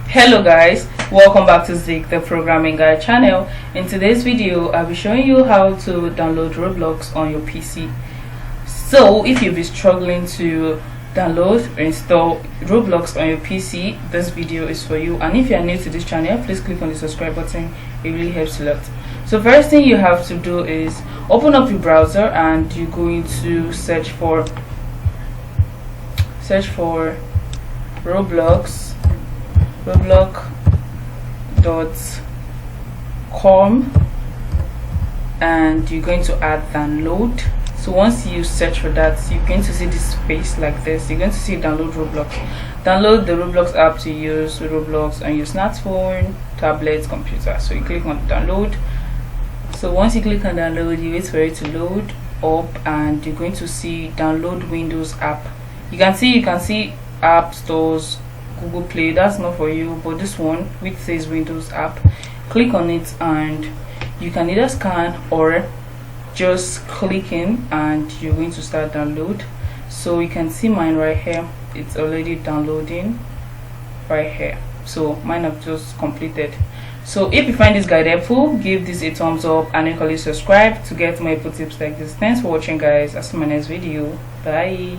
Hello guys, welcome back to Zik the programming guide channel. In today's video I'll be showing you how to download Roblox on your PC. So if you'll be struggling to download or install Roblox on your PC, this video is for you. And if you are new to this channel, please click on the subscribe button. It really helps a lot. So first thing you have to do is open up your browser and you're going to search for roblox.com, and you're going to add download. So once you search for that, you're going to see this space like this. You're going to see download Roblox. Download the Roblox app to use Roblox on your smartphone, tablet, computer. So you click on download. So once you click on download, you wait for it to load up and you're going to see download Windows app. You can see app stores, Google Play. That's not for you, but this one which says Windows app, click on it and you can either scan or just click in and you're going to start download. So you can see mine right here, it's already downloading right here. So mine have just completed. So if you find this guide helpful, give this a thumbs up and equally subscribe to get more tips like this. Thanks for watching guys. I'll see you in my next video. Bye.